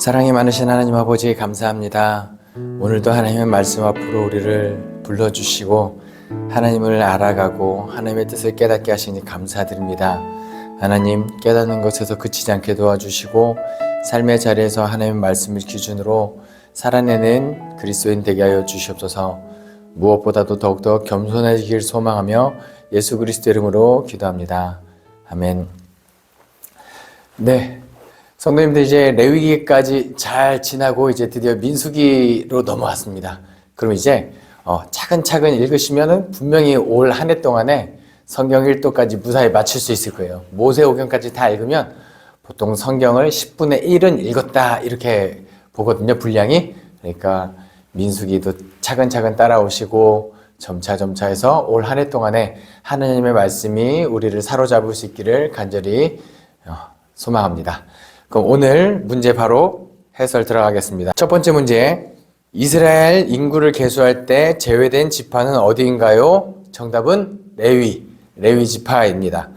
사랑이 많으신 하나님 아버지 감사합니다. 오늘도 하나님의 말씀 앞으로 우리를 불러주시고 하나님을 알아가고 하나님의 뜻을 깨닫게 하시니 감사드립니다. 하나님, 깨닫는 것에서 그치지 않게 도와주시고 삶의 자리에서 하나님의 말씀을 기준으로 살아내는 그리스도인 되게 하여 주시옵소서. 무엇보다도 더욱더 겸손해지길 소망하며 예수 그리스도 이름으로 기도합니다. 아멘. 네, 성도님들, 이제 레위기까지 잘 지나고 이제 드디어 민수기로 넘어왔습니다. 그럼 이제 차근차근 읽으시면은 분명히 올 한 해 동안에 성경 1도까지 무사히 마칠 수 있을 거예요. 모세오경까지 다 읽으면 보통 성경을 10분의 1은 읽었다 이렇게 보거든요, 분량이. 그러니까 민수기도 차근차근 따라오시고 점차 해서 올 한 해 동안에 하나님의 말씀이 우리를 사로잡을 수 있기를 간절히 소망합니다. 그럼 오늘 문제 바로 해설 들어가겠습니다. 첫 번째 문제, 이스라엘 인구를 계수할 때 제외된 지파는 어디인가요? 정답은 레위 지파입니다.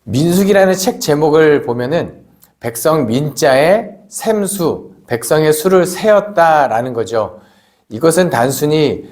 민수기라는 책 제목을 보면은 백성 민자의 셈수, 백성의 수를 세었다라는 거죠. 이것은 단순히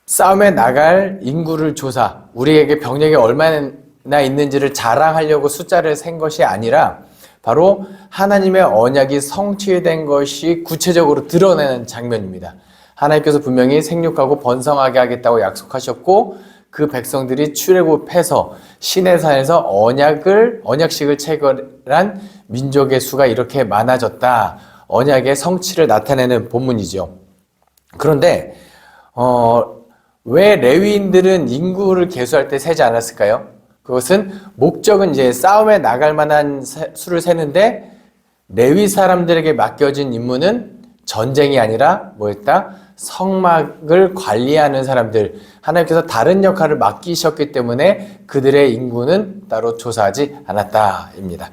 싸움에 나갈 인구를 조사, 우리에게 병력이 얼마나 있는지를 자랑하려고 숫자를 센 것이 아니라 바로 하나님의 언약이 성취된 것이 구체적으로 드러내는 장면입니다. 하나님께서 분명히 생육하고 번성하게 하겠다고 약속하셨고 그 백성들이 출애굽해서 시내산에서 언약식을 체결한 민족의 수가 이렇게 많아졌다. 언약의 성취를 나타내는 본문이죠. 그런데 왜 레위인들은 인구를 계수할 때 세지 않았을까요? 그것은 목적은 이제 싸움에 나갈 만한 수를 세는데 레위 사람들에게 맡겨진 임무는 전쟁이 아니라 뭐였다? 성막을 관리하는 사람들, 하나님께서 다른 역할을 맡기셨기 때문에 그들의 인구는 따로 조사하지 않았다입니다.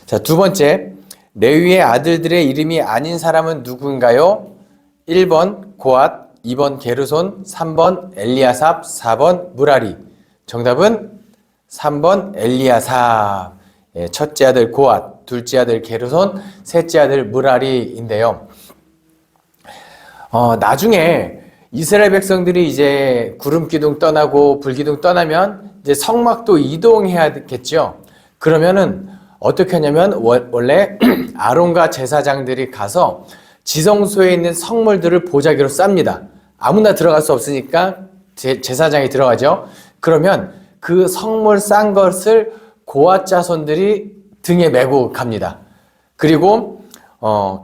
자, 두 번째, 레위의 아들들의 이름이 아닌 사람은 누구인가요? 1번 고앗, 2번 게르손, 3번 엘리아삽, 4번 무라리. 정답은 3번 엘리아삽. 첫째 아들 고앗, 둘째 아들 게르손, 셋째 아들 무라리인데요. 나중에 이스라엘 백성들이 이제 구름 기둥 떠나고 불 기둥 떠나면 이제 성막도 이동해야겠죠. 그러면은 어떻게 하냐면 원래 아론과 제사장들이 가서 지성소에 있는 성물들을 보자기로 쌉니다. 아무나 들어갈 수 없으니까 제사장이 들어가죠. 그러면 그 성물 싼 것을 고앗 자손들이 등에 메고 갑니다. 그리고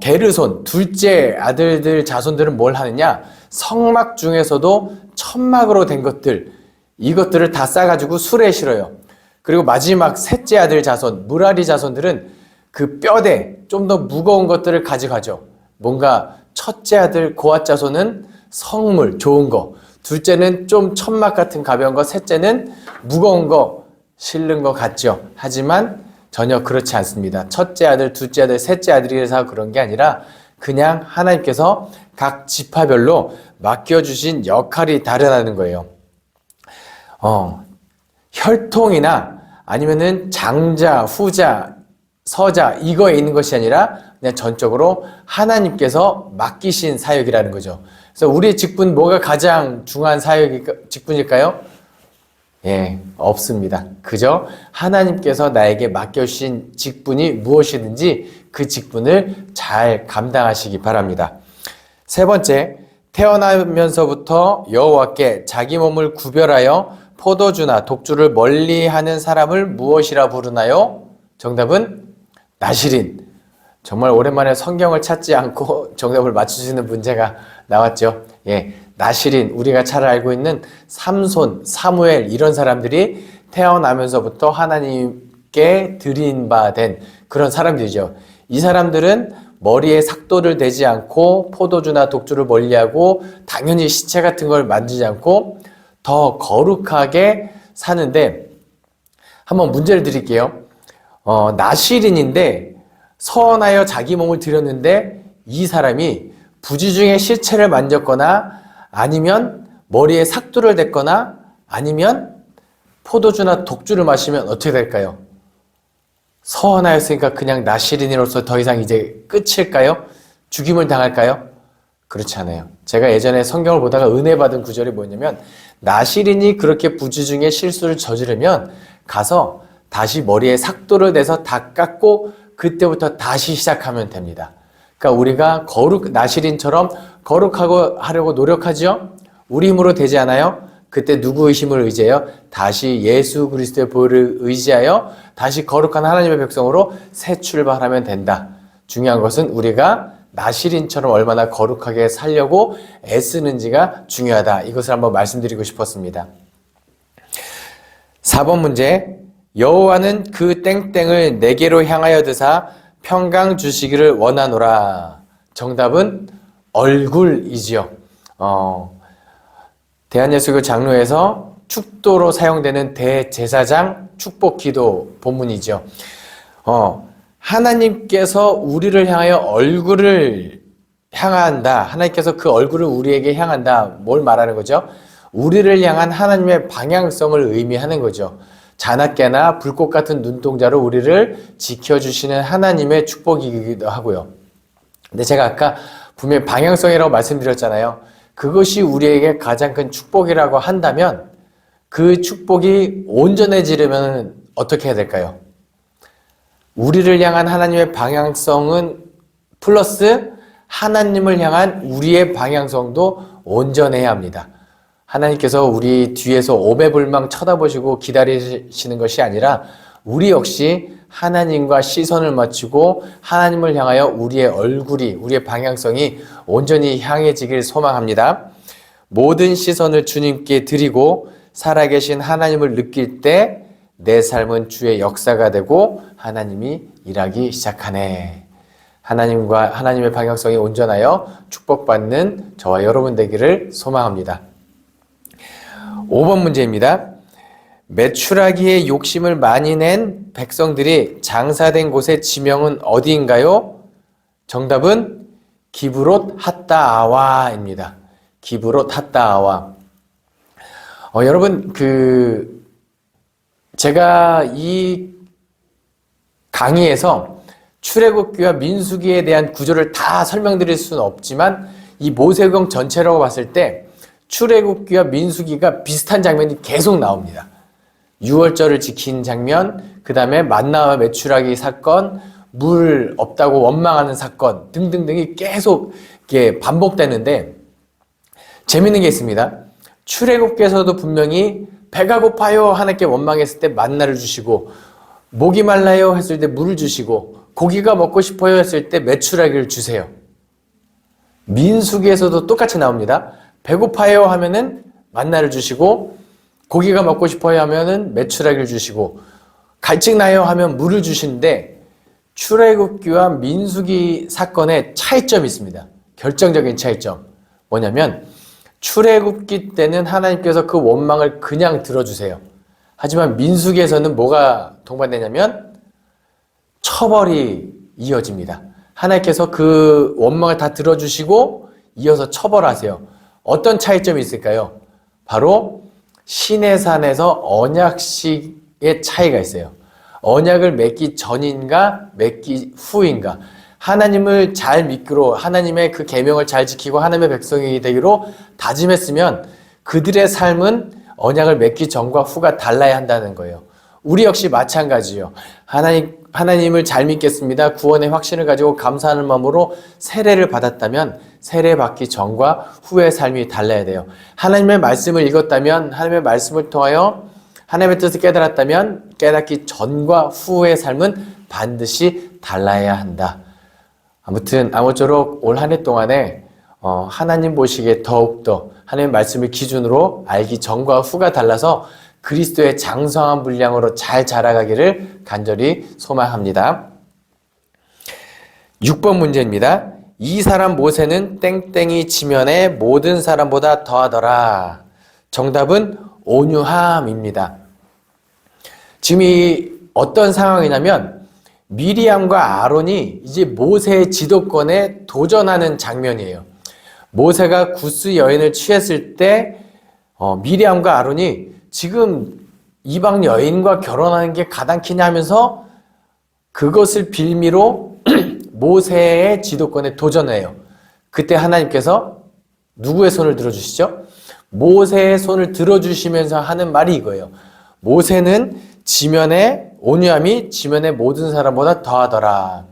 게르손, 둘째 아들들 자손들은 뭘 하느냐? 성막 중에서도 천막으로 된 것들, 이것들을 다 싸가지고 수레에 실어요. 그리고 마지막 셋째 아들 자손, 무라리 자손들은 그 뼈대, 좀 더 무거운 것들을 가져가죠. 뭔가 첫째 아들 고앗 자손은 성물, 좋은 거, 둘째는 좀 천막 같은 가벼운 거, 셋째는 무거운 거, 실는 거 같죠. 하지만 전혀 그렇지 않습니다. 첫째 아들, 둘째 아들, 셋째 아들이라서 그런 게 아니라 그냥 하나님께서 각 지파별로 맡겨주신 역할이 다르다는 거예요. 혈통이나 아니면은 장자, 후자, 서자 이거에 있는 것이 아니라 그냥 전적으로 하나님께서 맡기신 사역이라는 거죠. 그래서 우리의 직분 뭐가 가장 중요한 직분일까요? 예, 없습니다. 그저 하나님께서 나에게 맡겨주신 직분이 무엇이든지 그 직분을 잘 감당하시기 바랍니다. 세 번째, 태어나면서부터 여호와께 자기 몸을 구별하여 포도주나 독주를 멀리하는 사람을 무엇이라 부르나요? 정답은 나실인. 정말 오랜만에 성경을 찾지 않고 정답을 맞추시는 문제가 나왔죠. 예, 나실인, 우리가 잘 알고 있는 삼손, 사무엘 이런 사람들이 태어나면서부터 하나님께 드린 바 된 그런 사람들이죠. 이 사람들은 머리에 삭도를 대지 않고 포도주나 독주를 멀리하고 당연히 시체 같은 걸 만지지 않고 더 거룩하게 사는데, 한번 문제를 드릴게요. 나실인인데 서원하여 자기 몸을 드렸는데 이 사람이 부지 중에 시체를 만졌거나 아니면 머리에 삭도를 댔거나 아니면 포도주나 독주를 마시면 어떻게 될까요? 서원하였으니까 그냥 나시린으로서 더 이상 이제 끝일까요? 죽임을 당할까요? 그렇지 않아요. 제가 예전에 성경을 보다가 은혜 받은 구절이 뭐냐면 나시린이 그렇게 부지중에 실수를 저지르면 가서 다시 머리에 삭도를 내서 다 깎고 그때부터 다시 시작하면 됩니다. 그러니까 우리가 나시린처럼 거룩하고 하려고 노력하죠? 우리 힘으로 되지 않아요? 그때 누구의 힘을 의지해요? 다시 예수 그리스도의 보혈을 의지하여 다시 거룩한 하나님의 백성으로 새 출발하면 된다. 중요한 것은 우리가 나시린처럼 얼마나 거룩하게 살려고 애쓰는지가 중요하다. 이것을 한번 말씀드리고 싶었습니다. 4번 문제. 여호와는 그 땡땡을 내게로 향하여 드사 평강 주시기를 원하노라. 정답은 얼굴이지요. 대한예수교 장로에서 축도로 사용되는 대제사장 축복기도 본문이죠. 하나님께서 우리를 향하여 얼굴을 향한다. 하나님께서 그 얼굴을 우리에게 향한다. 뭘 말하는 거죠? 우리를 향한 하나님의 방향성을 의미하는 거죠. 자나깨나 불꽃 같은 눈동자로 우리를 지켜주시는 하나님의 축복이기도 하고요. 근데 제가 아까 분명히 방향성이라고 말씀드렸잖아요. 그것이 우리에게 가장 큰 축복이라고 한다면 그 축복이 온전해지려면 어떻게 해야 될까요? 우리를 향한 하나님의 방향성은 플러스 하나님을 향한 우리의 방향성도 온전해야 합니다. 하나님께서 우리 뒤에서 오매불망 쳐다보시고 기다리시는 것이 아니라 우리 역시 하나님과 시선을 맞추고 하나님을 향하여 우리의 얼굴이, 우리의 방향성이 온전히 향해지길 소망합니다. 모든 시선을 주님께 드리고 살아계신 하나님을 느낄 때 내 삶은 주의 역사가 되고 하나님이 일하기 시작하네. 하나님과 하나님의 방향성이 온전하여 축복받는 저와 여러분 되기를 소망합니다. 5번 문제입니다. 메추라기의 욕심을 많이 낸 백성들이 장사된 곳의 지명은 어디인가요? 정답은 기브롯 핫다아와입니다. 기브롯 핫다아와. 여러분, 제가 이 강의에서 출애굽기와 민수기에 대한 구조를 다 설명드릴 수는 없지만 이 모세경 전체라고 봤을 때 출애굽기와 민수기가 비슷한 장면이 계속 나옵니다. 유월절을 지킨 장면, 그 다음에 만나와 메추라기 사건, 물 없다고 원망하는 사건 등등등이 계속 이렇게 반복되는데 재밌는 게 있습니다. 출애굽기에서도 분명히 배가 고파요 하나님께 원망했을 때 만나를 주시고 목이 말라요 했을 때 물을 주시고 고기가 먹고 싶어요 했을 때 메추라기를 주세요. 민수기에서도 똑같이 나옵니다. 배고파요 하면은 만나를 주시고 고기가 먹고 싶어요 하면은 메추라기를 주시고 갈증나요 하면 물을 주시는데 출애굽기와 민수기 사건에 차이점이 있습니다. 결정적인 차이점. 뭐냐면 출애굽기 때는 하나님께서 그 원망을 그냥 들어주세요. 하지만 민수기에서는 뭐가 동반되냐면 처벌이 이어집니다. 하나님께서 그 원망을 다 들어주시고 이어서 처벌하세요. 어떤 차이점이 있을까요? 바로 시내산에서 언약식의 차이가 있어요. 언약을 맺기 전인가 맺기 후인가. 하나님을 잘 믿기로 하나님의 그 계명을 잘 지키고 하나님의 백성이 되기로 다짐했으면 그들의 삶은 언약을 맺기 전과 후가 달라야 한다는 거예요. 우리 역시 마찬가지예요. 하나님을 잘 믿겠습니다. 구원의 확신을 가지고 감사하는 마음으로 세례를 받았다면 세례 받기 전과 후의 삶이 달라야 돼요. 하나님의 말씀을 읽었다면 하나님의 말씀을 통하여 하나님의 뜻을 깨달았다면 깨닫기 전과 후의 삶은 반드시 달라야 한다. 아무쪼록 올 한 해 동안에 하나님 보시기에 더욱더 하나님의 말씀을 기준으로 알기 전과 후가 달라서 그리스도의 장성한 분량으로 잘 자라가기를 간절히 소망합니다. 6번 문제입니다. 이 사람 모세는 땡땡이 지면에 모든 사람보다 더하더라. 정답은 온유함입니다. 지금 이 어떤 상황이냐면 미리암과 아론이 이제 모세의 지도권에 도전하는 장면이에요. 모세가 구스 여인을 취했을 때 미리암과 아론이 지금 이방 여인과 결혼하는 게 가당키냐 하면서 그것을 빌미로 모세의 지도권에 도전해요. 그때 하나님께서 누구의 손을 들어주시죠? 모세의 손을 들어주시면서 하는 말이 이거예요. 모세는 지면의 온유함이 지면의 모든 사람보다 더하더라.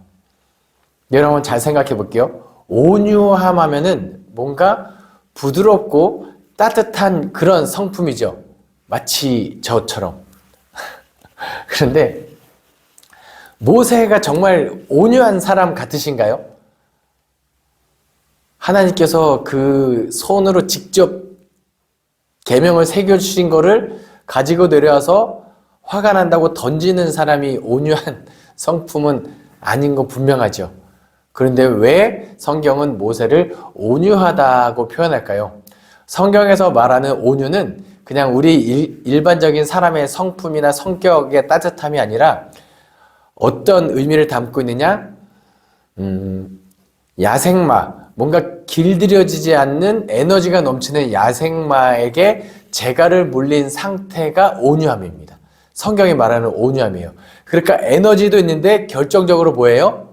여러분 잘 생각해 볼게요. 온유함 하면은 뭔가 부드럽고 따뜻한 그런 성품이죠. 마치 저처럼. 그런데 모세가 정말 온유한 사람 같으신가요? 하나님께서 그 손으로 직접 계명을 새겨주신 거를 가지고 내려와서 화가 난다고 던지는 사람이 온유한 성품은 아닌 거 분명하죠. 그런데 왜 성경은 모세를 온유하다고 표현할까요? 성경에서 말하는 온유는 그냥 우리 일반적인 사람의 성품이나 성격의 따뜻함이 아니라 어떤 의미를 담고 있느냐? 야생마, 뭔가 길들여지지 않는 에너지가 넘치는 야생마에게 재갈을 물린 상태가 온유함입니다. 성경이 말하는 온유함이에요. 그러니까 에너지도 있는데 결정적으로 뭐예요?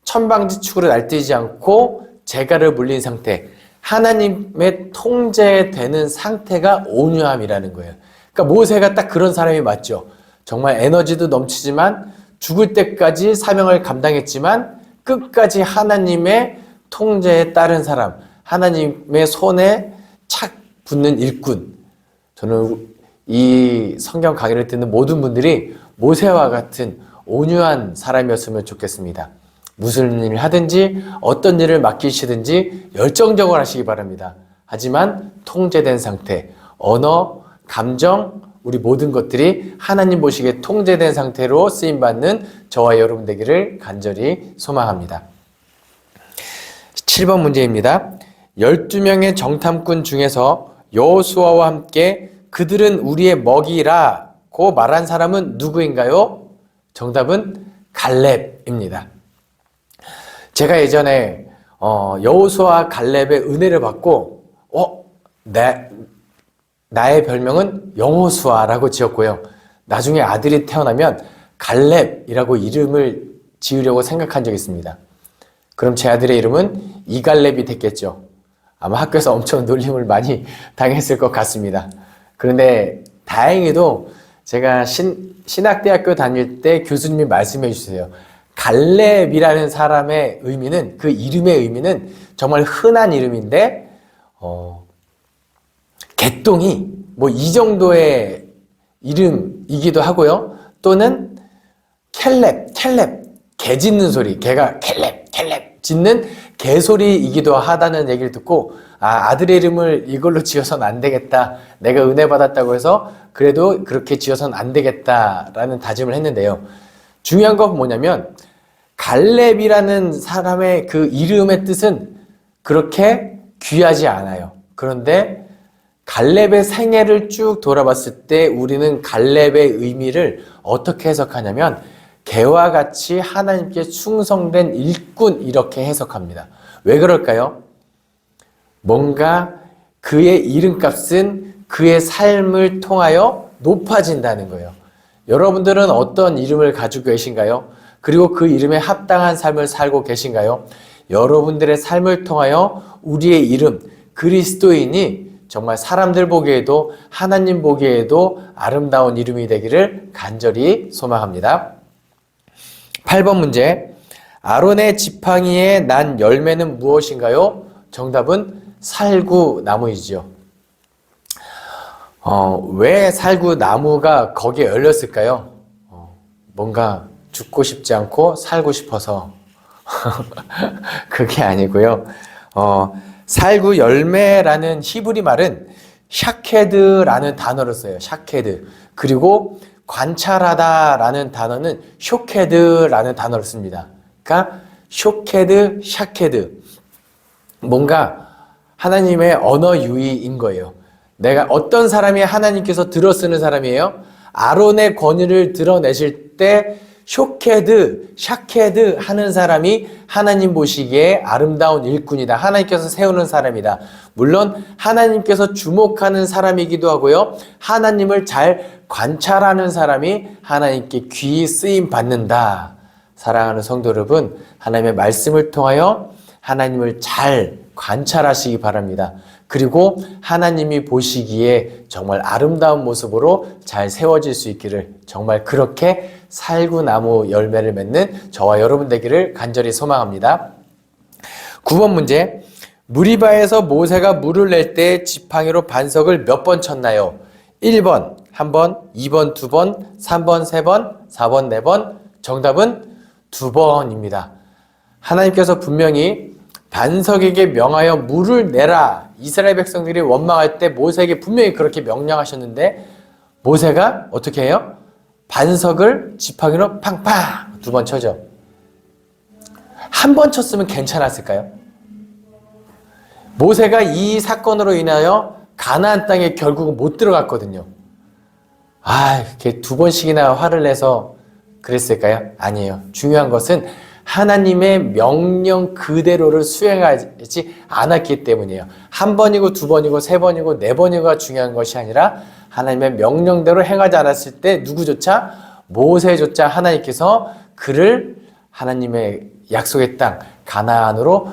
천방지축으로 날뛰지 않고 재갈을 물린 상태, 하나님의 통제되는 상태가 온유함이라는 거예요. 그러니까 모세가 딱 그런 사람이 맞죠. 정말 에너지도 넘치지만 죽을 때까지 사명을 감당했지만 끝까지 하나님의 통제에 따른 사람, 하나님의 손에 착 붙는 일꾼. 저는 이 성경 강의를 듣는 모든 분들이 모세와 같은 온유한 사람이었으면 좋겠습니다. 무슨 일을 하든지 어떤 일을 맡기시든지 열정적으로 하시기 바랍니다. 하지만 통제된 상태, 언어, 감정, 우리 모든 것들이 하나님 보시기에 통제된 상태로 쓰임받는 저와 여러분 되기를 간절히 소망합니다. 7번 문제입니다. 12명의 정탐꾼 중에서 여호수아와 함께 그들은 우리의 먹이라고 말한 사람은 누구인가요? 정답은 갈렙입니다. 제가 예전에 여호수아 갈렙의 은혜를 받고 나의 별명은 영호수아라고 지었고요. 나중에 아들이 태어나면 갈렙이라고 이름을 지으려고 생각한 적이 있습니다. 그럼 제 아들의 이름은 이갈렙이 됐겠죠. 아마 학교에서 엄청 놀림을 많이 당했을 것 같습니다. 그런데 다행히도 제가 신학대학교 다닐 때 교수님이 말씀해 주세요. 갈렙이라는 사람의 의미는, 그 이름의 의미는 정말 흔한 이름인데 개똥이 뭐 이 정도의 이름이기도 하고요. 또는 켈렙, 개 짖는 소리, 개가 켈렙 짖는 개소리이기도 하다는 얘기를 듣고 아들의 이름을 이걸로 지어서는 안 되겠다. 내가 은혜 받았다고 해서 그래도 그렇게 지어서는 안 되겠다라는 다짐을 했는데요. 중요한 건 뭐냐면 갈렙이라는 사람의 그 이름의 뜻은 그렇게 귀하지 않아요. 그런데 갈렙의 생애를 쭉 돌아봤을 때 우리는 갈렙의 의미를 어떻게 해석하냐면 개와 같이 하나님께 충성된 일꾼 이렇게 해석합니다. 왜 그럴까요? 뭔가 그의 이름값은 그의 삶을 통하여 높아진다는 거예요. 여러분들은 어떤 이름을 가지고 계신가요? 그리고 그 이름에 합당한 삶을 살고 계신가요? 여러분들의 삶을 통하여 우리의 이름 그리스도인이 정말 사람들 보기에도 하나님 보기에도 아름다운 이름이 되기를 간절히 소망합니다. 8번 문제. 아론의 지팡이에 난 열매는 무엇인가요? 정답은 살구나무이죠. 왜 살구나무가 거기에 열렸을까요? 뭔가 죽고 싶지 않고 살고 싶어서 그게 아니고요. 살구 열매라는 히브리 말은 샤케드라는 단어를 써요. 샤케드. 그리고 관찰하다라는 단어는 쇼케드라는 단어를 씁니다. 그러니까 쇼케드, 샤케드. 뭔가 하나님의 언어 유희인 거예요. 내가 어떤 사람이 하나님께서 들어 쓰는 사람이에요? 아론의 권위를 드러내실 때 쇼케드, 샤케드 하는 사람이 하나님 보시기에 아름다운 일꾼이다. 하나님께서 세우는 사람이다. 물론 하나님께서 주목하는 사람이기도 하고요. 하나님을 잘 관찰하는 사람이 하나님께 귀히 쓰임 받는다. 사랑하는 성도 여러분, 하나님의 말씀을 통하여 하나님을 잘 관찰하시기 바랍니다. 그리고 하나님이 보시기에 정말 아름다운 모습으로 잘 세워질 수 있기를, 정말 그렇게 살구나무 열매를 맺는 저와 여러분 되기를 간절히 소망합니다. 9번 문제. 무리바에서 모세가 물을 낼 때 지팡이로 반석을 몇 번 쳤나요? 1번, 1번, 2번, 2번, 3번, 3번, 4번, 4번. 정답은 2번입니다. 하나님께서 분명히 반석에게 명하여 물을 내라. 이스라엘 백성들이 원망할 때 모세에게 분명히 그렇게 명령하셨는데 모세가 어떻게 해요? 반석을 지팡이로 팡팡 2번 쳐죠. 한 번 쳤으면 괜찮았을까요? 모세가 이 사건으로 인하여 가나안 땅에 결국은 못 들어갔거든요. 이렇게 2번씩이나 화를 내서 그랬을까요? 아니에요. 중요한 것은 하나님의 명령 그대로를 수행하지 않았기 때문이에요. 1번이고 2번이고 3번이고 4번이고가 중요한 것이 아니라 하나님의 명령대로 행하지 않았을 때 누구조차, 모세조차 하나님께서 그를 하나님의 약속의 땅 가나안으로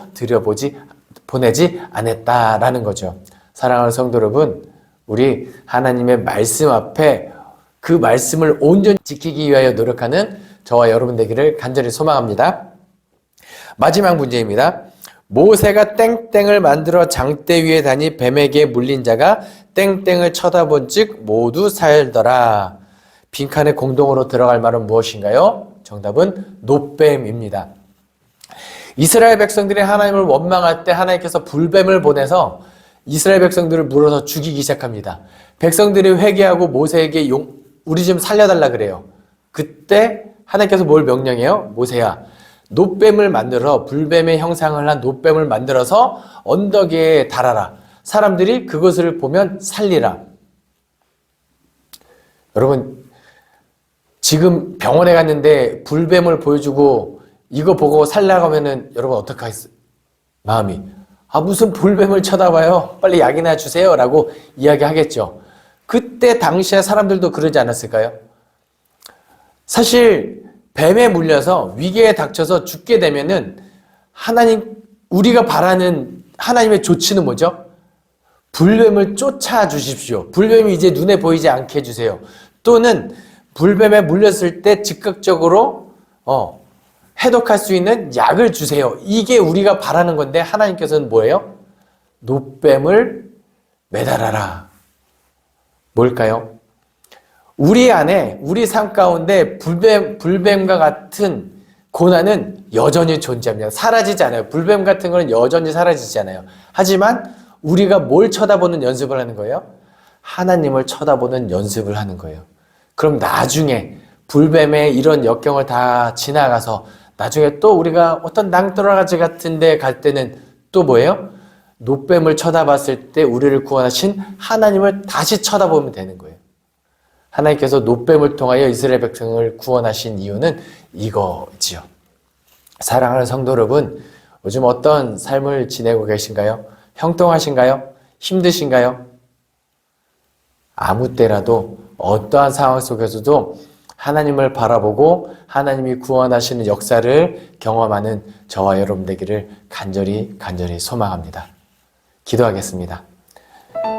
보내지 않았다라는 거죠. 사랑하는 성도 여러분, 우리 하나님의 말씀 앞에 그 말씀을 온전히 지키기 위하여 노력하는 저와 여러분 되기를 간절히 소망합니다. 마지막 문제입니다. 모세가 땡땡을 만들어 장대 위에 다니 뱀에게 물린 자가 땡땡을 쳐다본 즉 모두 살더라. 빈칸에 공동으로 들어갈 말은 무엇인가요? 정답은 노뱀입니다. 이스라엘 백성들이 하나님을 원망할 때 하나님께서 불뱀을 보내서 이스라엘 백성들을 물어서 죽이기 시작합니다. 백성들이 회개하고 모세에게 우리 좀 살려달라 그래요. 그때 하나님께서 뭘 명령해요? 모세야, 노뱀을 만들어, 불뱀의 형상을 한 노뱀을 만들어서 언덕에 달아라. 사람들이 그것을 보면 살리라. 여러분, 지금 병원에 갔는데 불뱀을 보여주고 이거 보고 살려고 하면은 여러분 어떡하겠어요? 마음이 무슨 불뱀을 쳐다봐요? 빨리 약이나 주세요 라고 이야기하겠죠. 그때 당시에 사람들도 그러지 않았을까요? 사실 뱀에 물려서 위기에 닥쳐서 죽게 되면은 우리가 바라는 하나님의 조치는 뭐죠? 불뱀을 쫓아주십시오. 불뱀이 이제 눈에 보이지 않게 해주세요. 또는 불뱀에 물렸을 때 즉각적으로 해독할 수 있는 약을 주세요. 이게 우리가 바라는 건데 하나님께서는 뭐예요? 노뱀을 매달아라. 뭘까요? 우리 안에, 우리 삶 가운데 불뱀과 같은 고난은 여전히 존재합니다. 사라지지 않아요. 불뱀 같은 거는 여전히 사라지지 않아요. 하지만 우리가 뭘 쳐다보는 연습을 하는 거예요? 하나님을 쳐다보는 연습을 하는 거예요. 그럼 나중에 불뱀의 이런 역경을 다 지나가서 나중에 또 우리가 어떤 낭떠러지 같은 데 갈 때는 또 뭐예요? 노뱀을 쳐다봤을 때 우리를 구원하신 하나님을 다시 쳐다보면 되는 거예요. 하나님께서 노뱀을 통하여 이스라엘 백성을 구원하신 이유는 이거지요. 사랑하는 성도 여러분, 요즘 어떤 삶을 지내고 계신가요? 형통하신가요? 힘드신가요? 아무 때라도 어떠한 상황 속에서도 하나님을 바라보고 하나님이 구원하시는 역사를 경험하는 저와 여러분 되기를 간절히 소망합니다. 기도하겠습니다.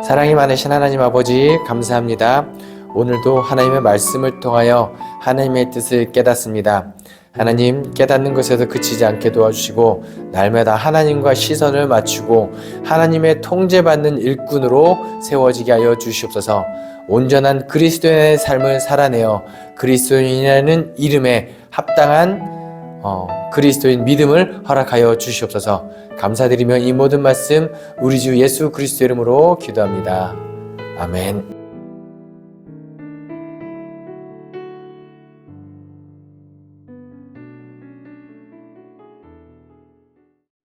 사랑이 많으신 하나님 아버지 감사합니다. 오늘도 하나님의 말씀을 통하여 하나님의 뜻을 깨닫습니다. 하나님, 깨닫는 것에서 그치지 않게 도와주시고 날마다 하나님과 시선을 맞추고 하나님의 통제받는 일꾼으로 세워지게 하여 주시옵소서. 온전한 그리스도인의 삶을 살아내어 그리스도인이라는 이름에 합당한 그리스도인 믿음을 허락하여 주시옵소서. 감사드리며 이 모든 말씀 우리 주 예수 그리스도 이름으로 기도합니다. 아멘.